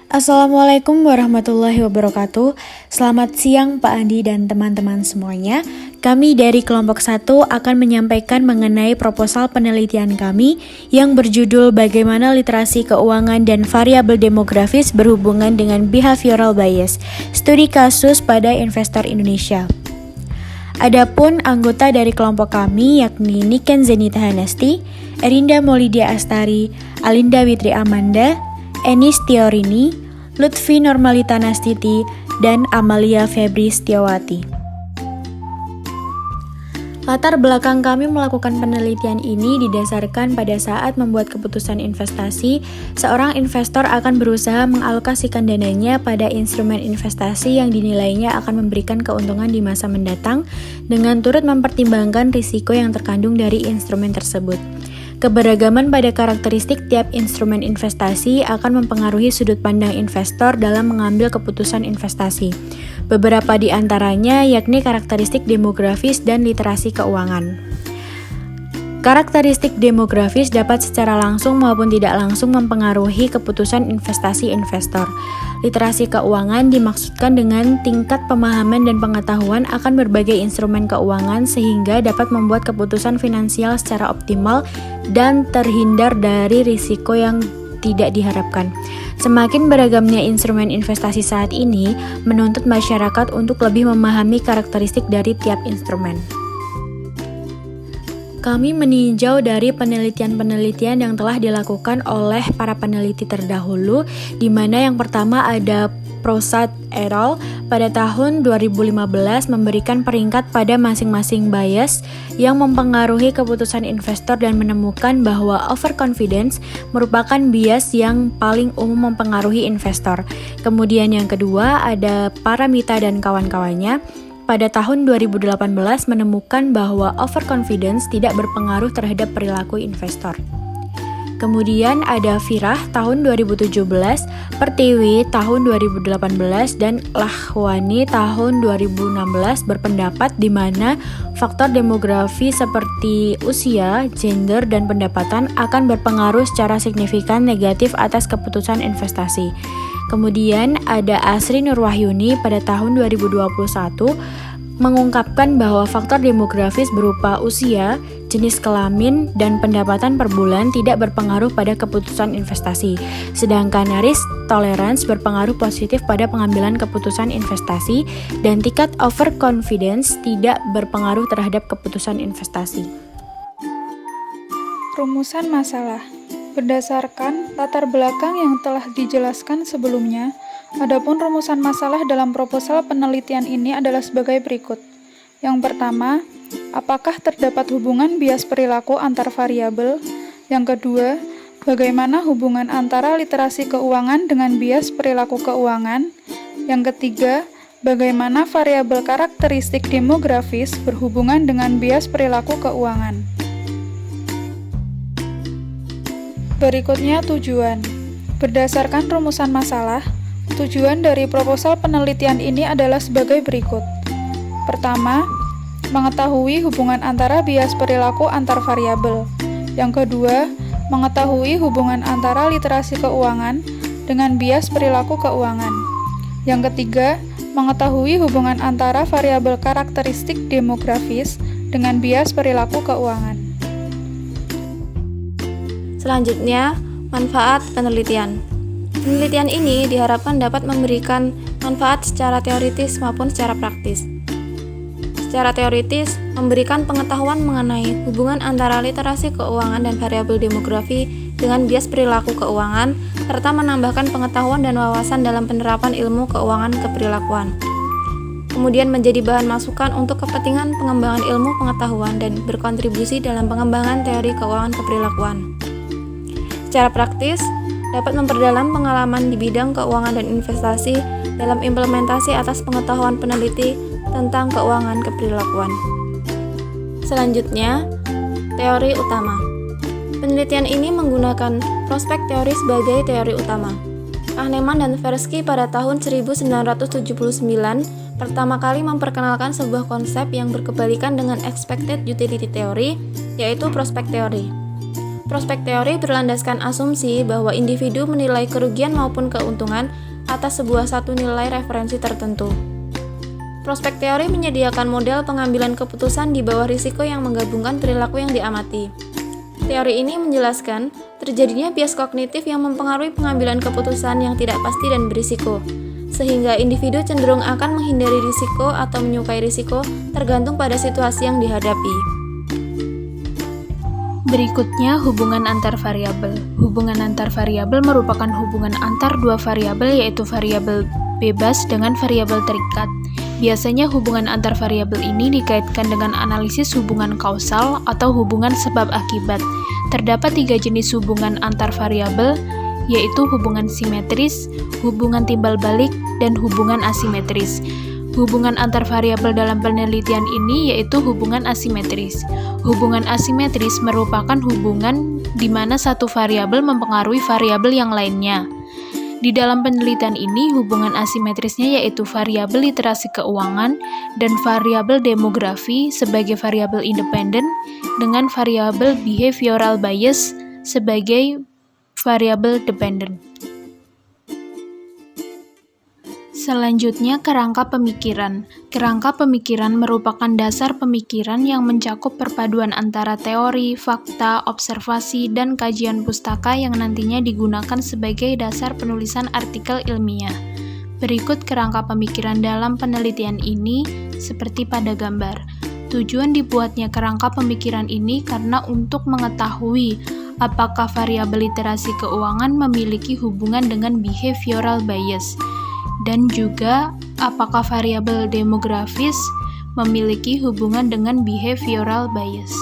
Assalamualaikum warahmatullahi wabarakatuh. Selamat siang Pak Andi dan teman-teman semuanya. Kami dari kelompok 1 akan menyampaikan mengenai proposal penelitian kami yang berjudul Bagaimana Literasi Keuangan dan Variabel Demografis Berhubungan dengan Behavioral Bias, Studi Kasus pada Investor Indonesia. Adapun anggota dari kelompok kami yakni Niken Zenita Hanesti, Erinda Maulidia Astari, Alinda Witri Amanda, Enis Tiorini, Lutfi Normalita Nastiti, dan Amalia Febri Setiawati. Latar belakang kami melakukan penelitian ini didasarkan pada saat membuat keputusan investasi, seorang investor akan berusaha mengalokasikan dananya pada instrumen investasi yang dinilainya akan memberikan keuntungan di masa mendatang dengan turut mempertimbangkan risiko yang terkandung dari instrumen tersebut. Keberagaman pada karakteristik tiap instrumen investasi akan mempengaruhi sudut pandang investor dalam mengambil keputusan investasi. Beberapa di antaranya yakni karakteristik demografis dan literasi keuangan. Karakteristik demografis dapat secara langsung maupun tidak langsung mempengaruhi keputusan investasi investor. Literasi keuangan dimaksudkan dengan tingkat pemahaman dan pengetahuan akan berbagai instrumen keuangan sehingga dapat membuat keputusan finansial secara optimal dan terhindar dari risiko yang tidak diharapkan. Semakin beragamnya instrumen investasi saat ini menuntut masyarakat untuk lebih memahami karakteristik dari tiap instrumen. Kami meninjau dari penelitian-penelitian yang telah dilakukan oleh para peneliti terdahulu, di mana yang pertama ada Prosat et al. Pada tahun 2015 memberikan peringkat pada masing-masing bias yang mempengaruhi keputusan investor dan menemukan bahwa overconfidence merupakan bias yang paling umum mempengaruhi investor. Kemudian yang kedua ada Paramita dan kawan-kawannya. Pada tahun 2018 menemukan bahwa overconfidence tidak berpengaruh terhadap perilaku investor. Kemudian ada Firah tahun 2017, Pertiwi tahun 2018, dan Lahwani tahun 2016 berpendapat di mana faktor demografi seperti usia, gender, dan pendapatan akan berpengaruh secara signifikan negatif atas keputusan investasi. Kemudian ada Asri Nurwahyuni pada tahun 2021 mengungkapkan bahwa faktor demografis berupa usia, jenis kelamin, dan pendapatan per bulan tidak berpengaruh pada keputusan investasi. Sedangkan risk tolerance berpengaruh positif pada pengambilan keputusan investasi dan tingkat overconfidence tidak berpengaruh terhadap keputusan investasi. Rumusan masalah. Berdasarkan latar belakang yang telah dijelaskan sebelumnya, adapun rumusan masalah dalam proposal penelitian ini adalah sebagai berikut. Yang pertama, apakah terdapat hubungan bias perilaku antar variabel? Yang kedua, bagaimana hubungan antara literasi keuangan dengan bias perilaku keuangan? Yang ketiga, bagaimana variabel karakteristik demografis berhubungan dengan bias perilaku keuangan? Berikutnya tujuan. Berdasarkan rumusan masalah, tujuan dari proposal penelitian ini adalah sebagai berikut. Pertama, mengetahui hubungan antara bias perilaku antar variabel. Yang kedua, mengetahui hubungan antara literasi keuangan dengan bias perilaku keuangan. Yang ketiga, mengetahui hubungan antara variabel karakteristik demografis dengan bias perilaku keuangan. Selanjutnya, manfaat penelitian. Penelitian ini diharapkan dapat memberikan manfaat secara teoritis maupun secara praktis. Secara teoritis, memberikan pengetahuan mengenai hubungan antara literasi keuangan dan variabel demografi dengan bias perilaku keuangan, serta menambahkan pengetahuan dan wawasan dalam penerapan ilmu keuangan keperilakuan. Kemudian menjadi bahan masukan untuk kepentingan pengembangan ilmu pengetahuan dan berkontribusi dalam pengembangan teori keuangan keperilakuan. Secara praktis, dapat memperdalam pengalaman di bidang keuangan dan investasi dalam implementasi atas pengetahuan peneliti tentang keuangan keperilakuan. Selanjutnya, teori utama. Penelitian ini menggunakan prospek teori sebagai teori utama. Kahneman dan Tversky pada tahun 1979 pertama kali memperkenalkan sebuah konsep yang berkebalikan dengan expected utility theory, yaitu prospek teori. Prospek teori berlandaskan asumsi bahwa individu menilai kerugian maupun keuntungan atas satu nilai referensi tertentu. Prospek teori menyediakan model pengambilan keputusan di bawah risiko yang menggabungkan perilaku yang diamati. Teori ini menjelaskan terjadinya bias kognitif yang mempengaruhi pengambilan keputusan yang tidak pasti dan berisiko, sehingga individu cenderung akan menghindari risiko atau menyukai risiko tergantung pada situasi yang dihadapi. Berikutnya, hubungan antar variabel. Hubungan antar variabel merupakan hubungan antar dua variabel, yaitu variabel bebas dengan variabel terikat. Biasanya hubungan antar variabel ini dikaitkan dengan analisis hubungan kausal atau hubungan sebab akibat. Terdapat 3 jenis hubungan antar variabel, yaitu hubungan simetris, hubungan timbal balik, dan hubungan asimetris. Hubungan antar variabel dalam penelitian ini yaitu hubungan asimetris. Hubungan asimetris merupakan hubungan di mana satu variabel mempengaruhi variabel yang lainnya. Di dalam penelitian ini, hubungan asimetrisnya yaitu variabel literasi keuangan dan variabel demografi sebagai variabel independen dengan variabel behavioral bias sebagai variabel dependen. Selanjutnya, kerangka pemikiran. Kerangka pemikiran merupakan dasar pemikiran yang mencakup perpaduan antara teori, fakta, observasi, dan kajian pustaka yang nantinya digunakan sebagai dasar penulisan artikel ilmiah. Berikut kerangka pemikiran dalam penelitian ini seperti pada gambar. Tujuan dibuatnya kerangka pemikiran ini karena untuk mengetahui apakah variabel literasi keuangan memiliki hubungan dengan behavioral bias, dan juga apakah variabel demografis memiliki hubungan dengan behavioral bias.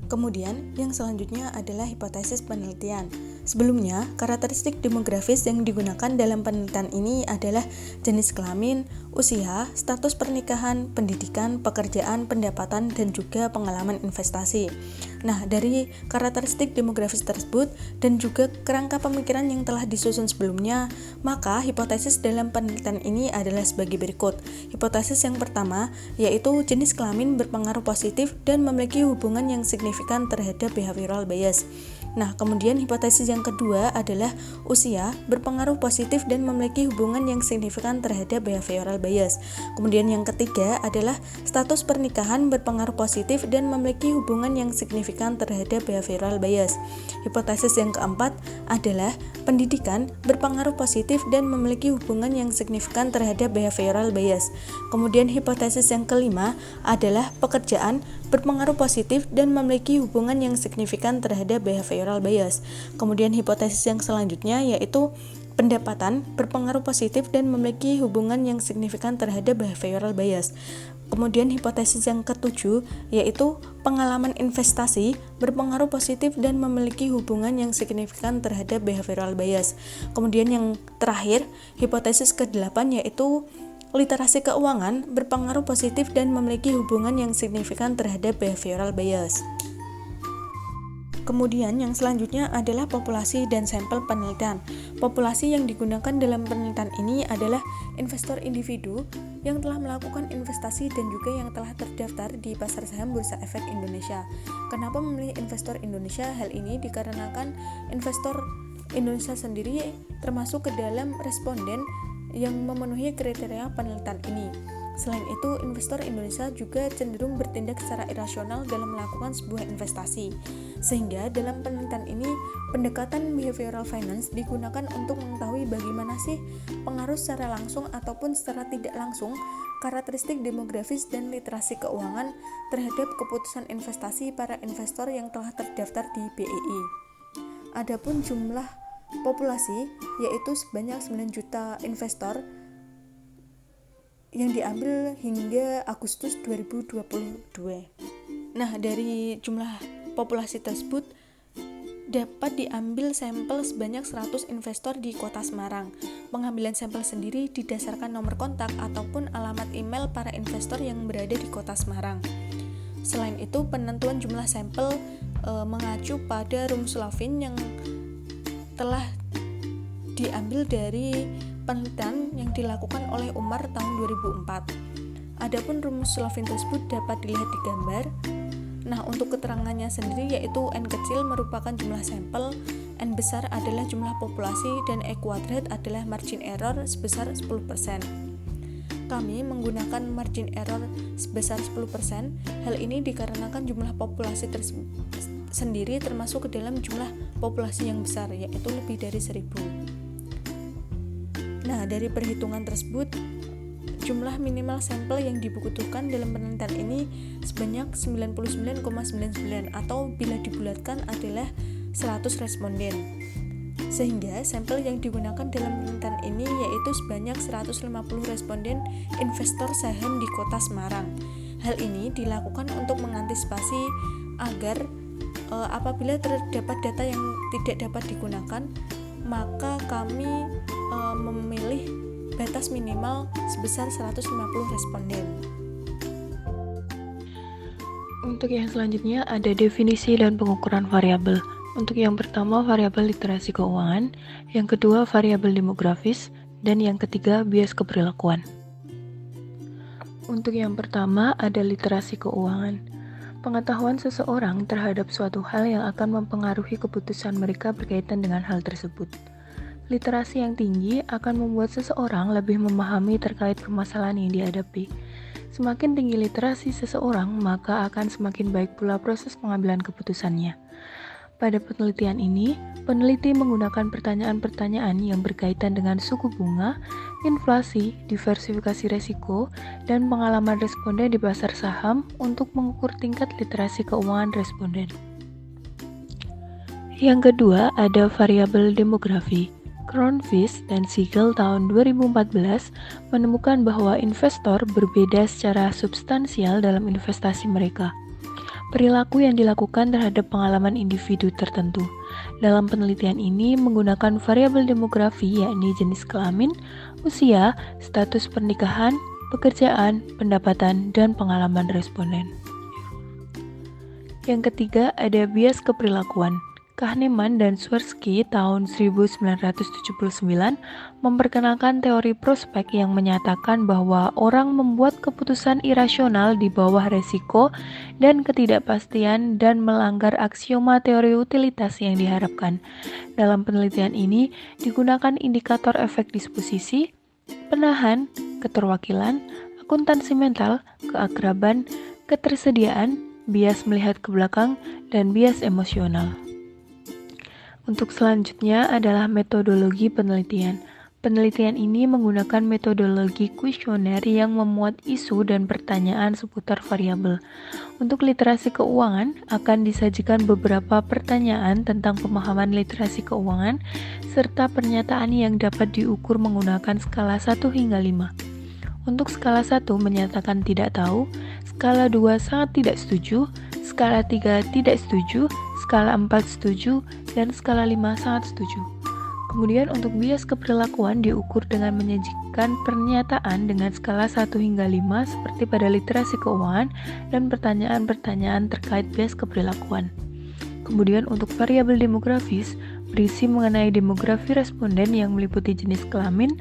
Kemudian, yang selanjutnya adalah hipotesis penelitian. Sebelumnya, karakteristik demografis yang digunakan dalam penelitian ini adalah jenis kelamin, usia, status pernikahan, pendidikan, pekerjaan, pendapatan, dan juga pengalaman investasi. Nah, dari karakteristik demografis tersebut dan juga kerangka pemikiran yang telah disusun sebelumnya, maka hipotesis dalam penelitian ini adalah sebagai berikut. Hipotesis yang pertama, yaitu jenis kelamin berpengaruh positif dan memiliki hubungan yang signifikan terhadap behavioral bias. Nah, kemudian hipotesis yang kedua adalah usia berpengaruh positif dan memiliki hubungan yang signifikan terhadap behavioral bias. Kemudian yang ketiga adalah status pernikahan berpengaruh positif dan memiliki hubungan yang signifikan terhadap behavioral bias. Hipotesis yang keempat adalah pendidikan berpengaruh positif dan memiliki hubungan yang signifikan terhadap behavioral bias. Kemudian hipotesis yang kelima adalah pekerjaan berpengaruh positif dan memiliki hubungan yang signifikan terhadap behavioral bias. Kemudian hipotesis yang selanjutnya yaitu pendapatan berpengaruh positif dan memiliki hubungan yang signifikan terhadap behavioral bias. Kemudian hipotesis yang ketujuh yaitu pengalaman investasi berpengaruh positif dan memiliki hubungan yang signifikan terhadap behavioral bias. Kemudian yang terakhir, hipotesis ke-8 yaitu literasi keuangan berpengaruh positif dan memiliki hubungan yang signifikan terhadap behavioral bias. Kemudian yang selanjutnya adalah populasi dan sampel penelitian. Populasi yang digunakan dalam penelitian ini adalah investor individu yang telah melakukan investasi dan juga yang telah terdaftar di pasar saham Bursa Efek Indonesia. Kenapa memilih investor Indonesia? Hal ini dikarenakan investor Indonesia sendiri termasuk ke dalam responden yang memenuhi kriteria penelitian ini. Selain itu, investor Indonesia juga cenderung bertindak secara irasional dalam melakukan sebuah investasi. Sehingga dalam penelitian ini, pendekatan behavioral finance digunakan untuk mengetahui bagaimana sih pengaruh secara langsung ataupun secara tidak langsung karakteristik demografis dan literasi keuangan terhadap keputusan investasi para investor yang telah terdaftar di BEI. Adapun jumlah populasi yaitu sebanyak 9 juta investor yang diambil hingga Agustus 2022. Nah, dari jumlah populasi tersebut dapat diambil sampel sebanyak 100 investor di Kota Semarang. Pengambilan sampel sendiri didasarkan nomor kontak ataupun alamat email para investor yang berada di Kota Semarang. Selain itu, penentuan jumlah sampel mengacu pada rumus Lovin yang telah diambil dari penelitian yang dilakukan oleh Umar tahun 2004. Adapun rumus Lovin tersebut dapat dilihat di gambar. Nah, untuk keterangannya sendiri yaitu N kecil merupakan jumlah sampel, N besar adalah jumlah populasi, dan E kuadrat adalah margin error sebesar 10%. Kami menggunakan margin error sebesar 10%. Hal ini dikarenakan jumlah populasi sendiri termasuk ke dalam jumlah populasi yang besar, yaitu lebih dari 1000. Nah, dari perhitungan tersebut, jumlah minimal sampel yang dibutuhkan dalam penelitian ini sebanyak 99,99 atau bila dibulatkan adalah 100 responden. Sehingga sampel yang digunakan dalam penelitian ini yaitu sebanyak 150 responden investor saham di Kota Semarang. Hal ini dilakukan untuk mengantisipasi agar apabila terdapat data yang tidak dapat digunakan, maka kami memilih batas minimal sebesar 150 responden. Untuk yang selanjutnya ada definisi dan pengukuran variabel. Untuk yang pertama variabel literasi keuangan, yang kedua variabel demografis, dan yang ketiga bias keperilakuan. Untuk yang pertama ada literasi keuangan. Pengetahuan seseorang terhadap suatu hal yang akan mempengaruhi keputusan mereka berkaitan dengan hal tersebut. Literasi yang tinggi akan membuat seseorang lebih memahami terkait permasalahan yang dihadapi. Semakin tinggi literasi seseorang, maka akan semakin baik pula proses pengambilan keputusannya. Pada penelitian ini, peneliti menggunakan pertanyaan-pertanyaan yang berkaitan dengan suku bunga, inflasi, diversifikasi resiko, dan pengalaman responden di pasar saham untuk mengukur tingkat literasi keuangan responden. Yang kedua, ada variabel demografi. Cronfist dan Siegel tahun 2014 menemukan bahwa investor berbeda secara substansial dalam investasi mereka. Perilaku yang dilakukan terhadap pengalaman individu tertentu. Dalam penelitian ini menggunakan variabel demografi yakni jenis kelamin, usia, status pernikahan, pekerjaan, pendapatan, dan pengalaman responden. Yang ketiga ada bias keperilakuan. Kahneman dan Swirsky tahun 1979 memperkenalkan teori prospek yang menyatakan bahwa orang membuat keputusan irasional di bawah resiko dan ketidakpastian dan melanggar aksioma teori utilitas yang diharapkan. Dalam penelitian ini digunakan indikator efek disposisi, penahan, keterwakilan, akuntansi mental, keakraban, ketersediaan, bias melihat ke belakang, dan bias emosional. Untuk selanjutnya adalah metodologi penelitian. Penelitian ini menggunakan metodologi kuesioner yang memuat isu dan pertanyaan seputar variabel. Untuk literasi keuangan akan disajikan beberapa pertanyaan tentang pemahaman literasi keuangan serta pernyataan yang dapat diukur menggunakan skala 1 hingga 5. Untuk skala 1 menyatakan tidak tahu, skala 2 sangat tidak setuju, skala 3 tidak setuju, skala 4 setuju, dan skala 5 sangat setuju. Kemudian untuk bias keperilakuan diukur dengan menyajikan pernyataan dengan skala 1 hingga 5 seperti pada literasi keuangan dan pertanyaan-pertanyaan terkait bias keperilakuan. Kemudian untuk variabel demografis berisi mengenai demografi responden yang meliputi jenis kelamin,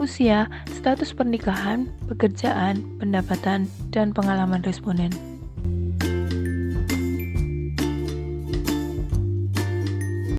usia, status pernikahan, pekerjaan, pendapatan, dan pengalaman responden.